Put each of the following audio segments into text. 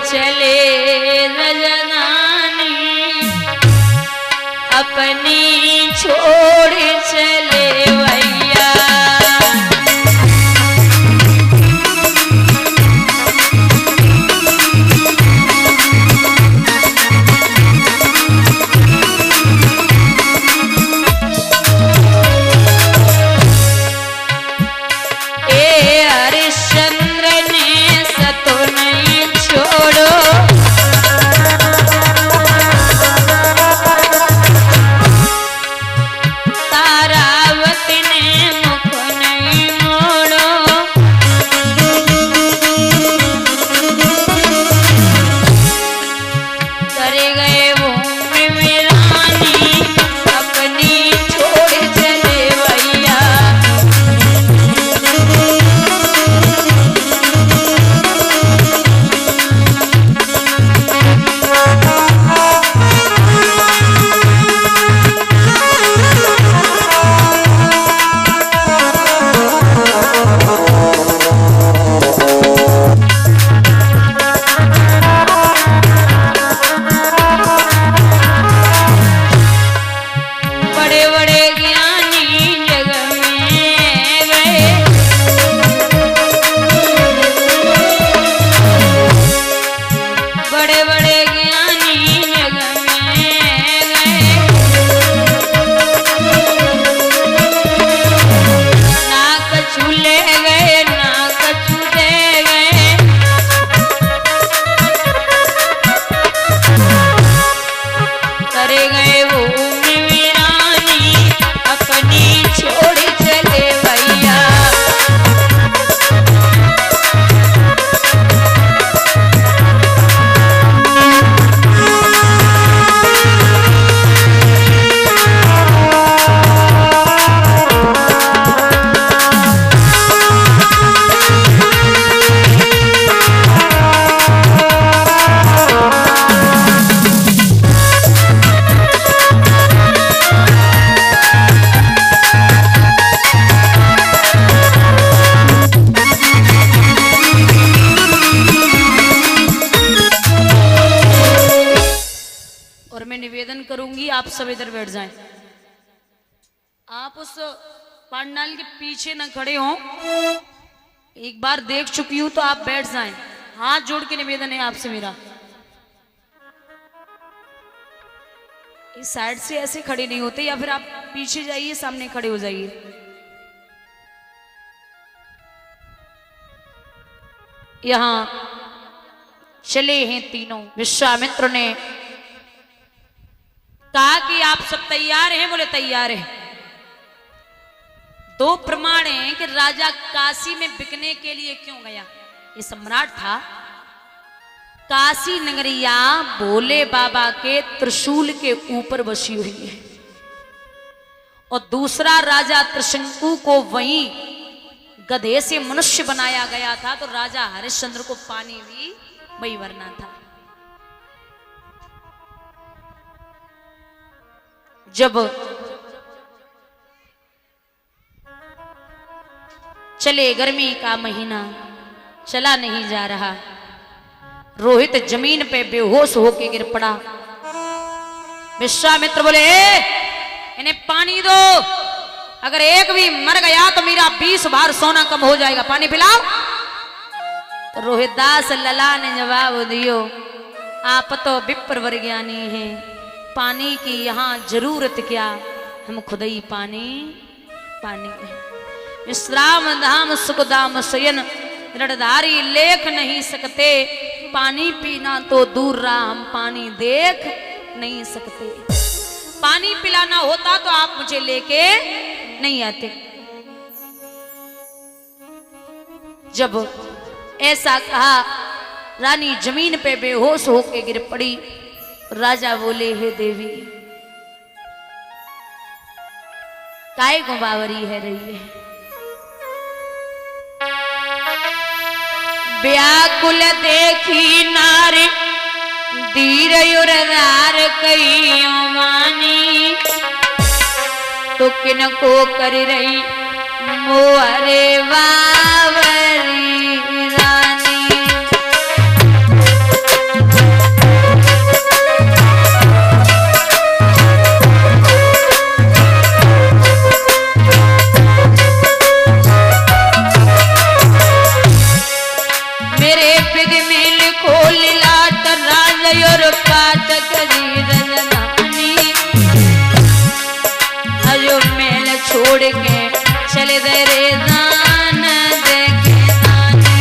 चले रजनानी, अपनी छोड़ चले भैया। आप सब इधर बैठ जाएं। आप उस पंडाल के पीछे न खड़े हो, एक बार देख चुकी हूं तो आप बैठ जाएं। हाथ जोड़ के निवेदन है आपसे मेरा। इस साइड से ऐसे खड़े नहीं होते, या फिर आप पीछे जाइए, सामने खड़े हो जाइए। यहां चले हैं तीनों। विश्वामित्र ने कहा कि आप सब तैयार हैं? बोले तैयार हैं। दो प्रमाण हैं कि राजा काशी में बिकने के लिए क्यों गया। ये सम्राट था। काशी नगरिया भोले बाबा के त्रिशूल के ऊपर बसी हुई है, और दूसरा राजा त्रिशंकु को वहीं गधे से मनुष्य बनाया गया था, तो राजा हरिश्चंद्र को पानी भी वही भरना था। जब चले गर्मी का महीना, चला नहीं जा रहा, रोहित जमीन पे बेहोश होके गिर पड़ा। विश्वामित्र बोले इन्हें पानी दो, अगर एक भी मर गया तो मेरा 20 बार सोना कम हो जाएगा, पानी पिलाओ। तो रोहितदास लला ने जवाब दियो, आप तो विप्रवर ज्ञानी हैं, पानी की यहाँ जरूरत क्या, हम खुद ही पानी है। विश्राम धाम सुखदाम शयन रणधारी लेख नहीं सकते, पानी पीना तो दूर रहा, हम पानी देख नहीं सकते। पानी पिलाना होता तो आप मुझे लेके नहीं आते। जब ऐसा कहा, रानी जमीन पे बेहोश होके गिर पड़ी। राजा बोले, हे देवी, काहे को बावरी है रही है? व्याकुल देखी नारी धीर युरदार कई मानी, तो किन को कर रही मोहरे बावरी रानी। फिर मेल खोल लाट राज और पाट करी रजनानी। अयो मेल छोड़ के चले दे रे दान देखे दानी।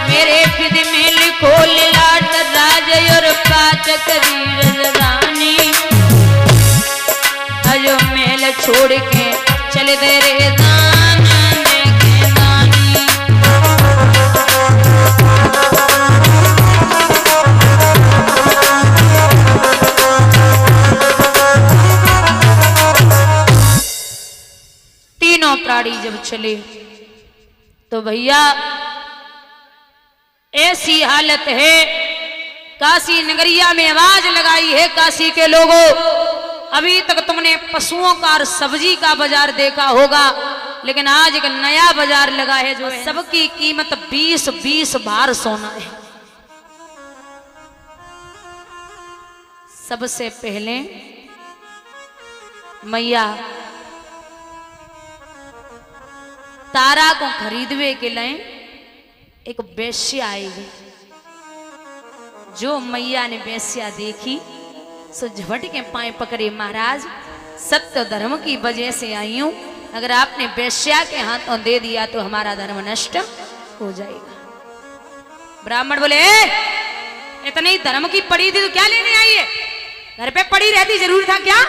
मेरे फिर मेल खोल लाट राज और पाट करी रजनानी। अयो मेल छोड़ के चले दे रे दान देखे दानी। तीनों प्राणी जब चले तो भैया ऐसी हालत है, काशी नगरिया में आवाज लगाई है काशी के लोगों, अभी तक तुमने पशुओं का और सब्जी का बाजार देखा होगा, लेकिन आज एक नया बाजार लगा है जो सबकी कीमत 20-20 बार सोना है। सबसे पहले मैया तारा को खरीदवे के लिए एक वेश्या आएगी। जो मैया ने वेश्या देखी सो झपट के पाए पकड़े, महाराज सत्य धर्म की वजह से आई हूं, अगर आपने वेश्या के हाथों दे दिया तो हमारा धर्म नष्ट हो जाएगा। ब्राह्मण बोले इतनी ही धर्म की पड़ी थी तो क्या लेने आई है, घर पे पड़ी रहती जरूर था क्या,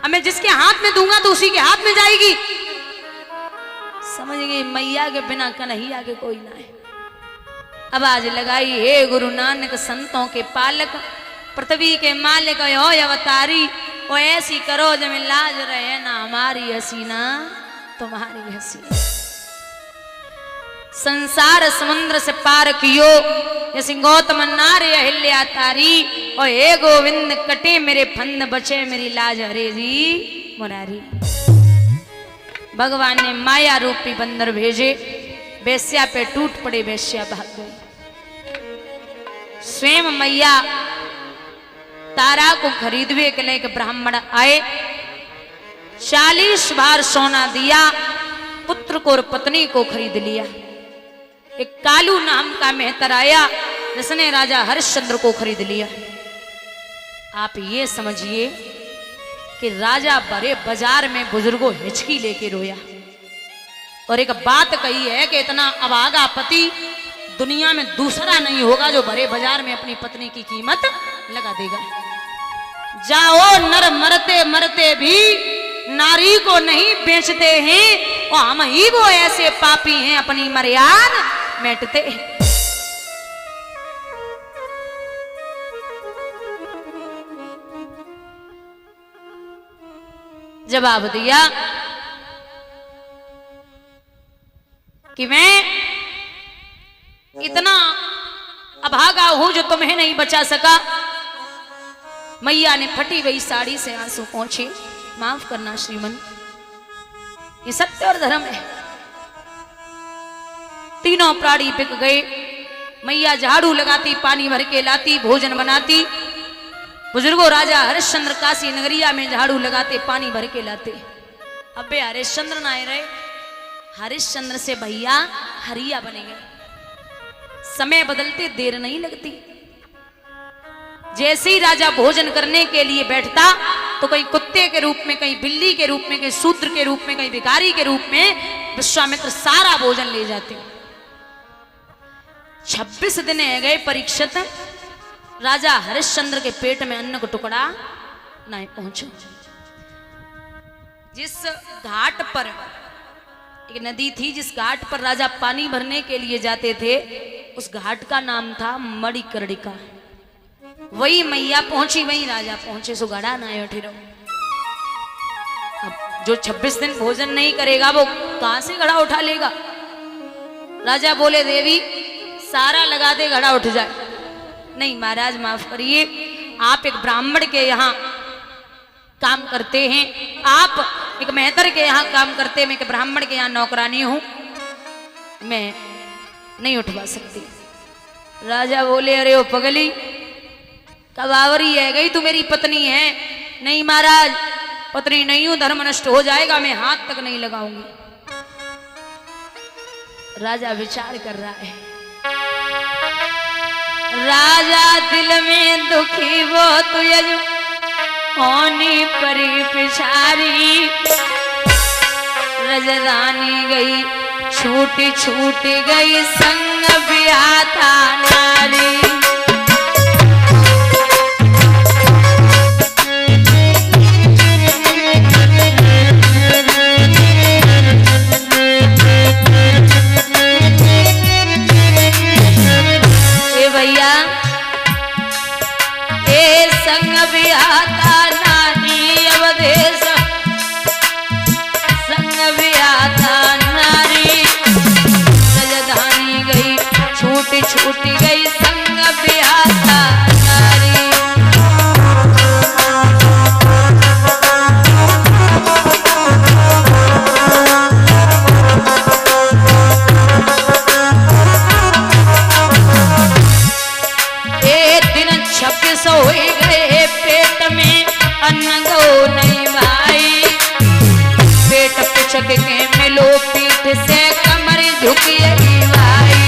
अब मैं जिसके हाथ में दूंगा तो उसी के हाथ में जाएगी। समझ गई मैया के बिना कन्हैया के कोई ना है। आवाज लगाई हे गुरु नानक संतों के पालक, पृथ्वी के मालिक हो अवतारी, वो ऐसी करो जब लाज रहे ना हमारी हंसी ना तुम्हारी हंसी। संसार समुद्र से पार कियो जैसे गौतम नारे अहिल्या तारी, और हे गोविंद कटे मेरे फंद बचे मेरी लाज हरे जी मुरारी। भगवान ने माया रूपी बंदर भेजे, वेश्या पे टूट पड़े, वेश्या भाग गई। स्वयं मैया तारा को खरीदवे के लिए एक ब्राह्मण आए, 40 बार सोना दिया, पुत्र को और पत्नी को खरीद लिया। एक कालू नाम का मेहतर आया जिसने राजा हरिश्चंद्र को खरीद लिया। आप ये समझिए कि राजा बड़े बाजार में बुजुर्गों हिचकी लेके रोया और एक बात कही है कि इतना अभागा पति दुनिया में दूसरा नहीं होगा जो बड़े बाजार में अपनी पत्नी की कीमत लगा देगा। जाओ नर मरते मरते भी नारी को नहीं बेचते हैं, और हम ही वो ऐसे पापी हैं अपनी मर्यादा मिटते। जवाब दिया कि मैं इतना अभागा हूं जो तुम्हें नहीं बचा सका। मैया ने फटी हुई साड़ी से आंसू पहुंचे, माफ करना श्रीमन, ये सत्य और धर्म है। तीनों प्राणी बिक गए। मैया झाड़ू लगाती, पानी भर के लाती, भोजन बनाती। बुजुर्गों राजा हरिश्चंद्र काशी नगरिया में झाड़ू लगाते, पानी भर के लाते। अबे हरिश्चंद्र ना आए रहे, हरिश्चंद्र से भैया हरिया बनेंगे। समय बदलते देर नहीं लगती। जैसे ही राजा भोजन करने के लिए बैठता तो कहीं कुत्ते के रूप में, कहीं बिल्ली के रूप में, कहीं शूद्र के रूप में, कहीं भिखारी के रूप में विश्वामित्र सारा भोजन ले जाते। 26 दिन गए परीक्षित, राजा हरिश्चंद्र के पेट में अन्न का टुकड़ा नहीं पहुंचा। जिस घाट पर एक नदी थी, जिस घाट पर राजा पानी भरने के लिए जाते थे, उस घाट का नाम था मणिकर्णिका। वही मैया पहुंची, वही राजा पहुंचे, सो गड़ा ना उठे रहो। अब जो 26 दिन भोजन नहीं करेगा वो कहां से घड़ा उठा लेगा। राजा बोले देवी सारा लगा दे घड़ा उठ जाए। नहीं महाराज माफ करिए, आप एक ब्राह्मण के यहाँ काम करते हैं, आप एक मेहतर के यहाँ काम करते हैं, मैं एक ब्राह्मण के यहाँ नौकरानी हूं, मैं नहीं उठवा सकती। राजा बोले अरे ओ पगली, कबावरी है गई तू मेरी पत्नी है? नहीं महाराज, पत्नी नहीं हूं, धर्म नष्ट हो जाएगा, मैं हाथ तक नहीं लगाऊंगी। राजा विचार कर रहा है। राजा दिल में दुखी वो तुझ होनी परी पिछारी, रजदानी गई छूटी छूटी गई संग ब्याता नारी। भैया ए संग ब्याता नारी, अवधेश संग ब्याता नारी, रजधानी गई छूटी छूटी गई संग ब्याता नारी। हो गए पेट में अन्न गो नहीं भाई, पेट पिचक के मिलो पीठ से कमर झुकी भाई।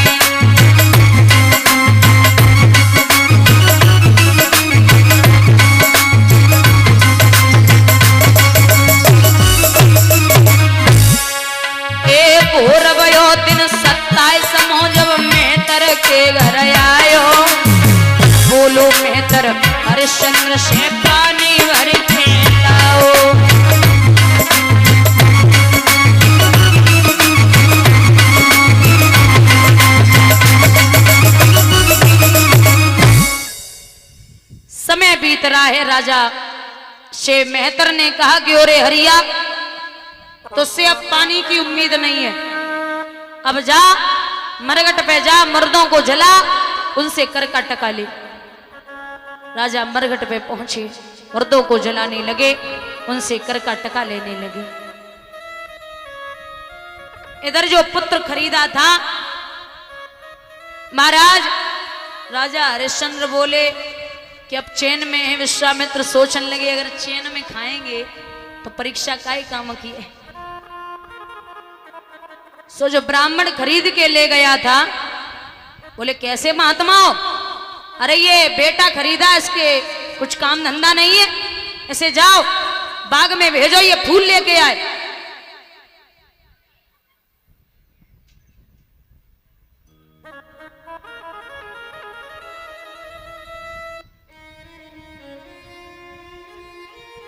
एक और गयो दिन 27 मो जब मेहतर के घर आयो, बोलो मेहतर हरिश्चंद्र से पानी भर के लाओ। समय बीत रहा है। राजा से मेहतर ने कहा कि ओरे हरिया, तुझसे अब पानी की उम्मीद नहीं है, अब जा मरघट पे जा, मर्दों को जला, उनसे कर का टका ले। राजा मरघट पे पहुंचे, मर्दों को जलाने लगे, उनसे कर का टका लेने लगे। इधर जो पुत्र खरीदा था महाराज, राजा हरिश्चंद्र बोले कि अब चैन में है। विश्वामित्र सोचने लगे अगर चैन में खाएंगे तो परीक्षा का ही काम की है। सो जो ब्राह्मण खरीद के ले गया था, बोले कैसे महात्माओं, अरे ये बेटा खरीदा, इसके कुछ काम धंधा नहीं है, ऐसे जाओ बाग में भेजो, ये फूल लेके आए।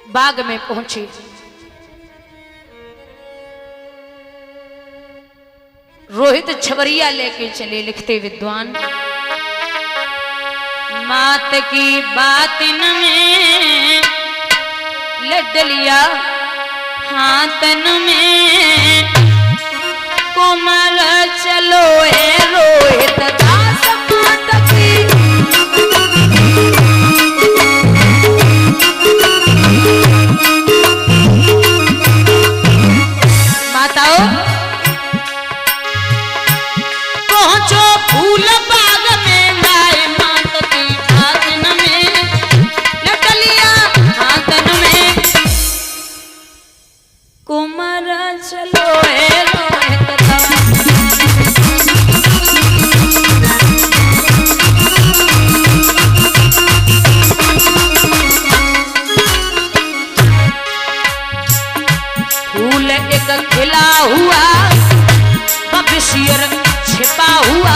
बाग में पहुंचे, रोहित छबरिया लेके चले। लिखते विद्वान, मात की बातन में लडलिया हाथन में, कोमल चलो है रोहित दास मात की। माताओं पहुंचो फूल बाग में, लाए मात की हाथन में लडलिया हाथन में, कोमल चलो है रोहित दास। फूल एक खिला हुआ भविष्य छिपा हुआ,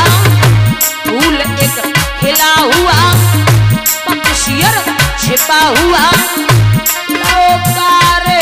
फूल एक खिला हुआ भविष्य छिपा हुआ, लौकारे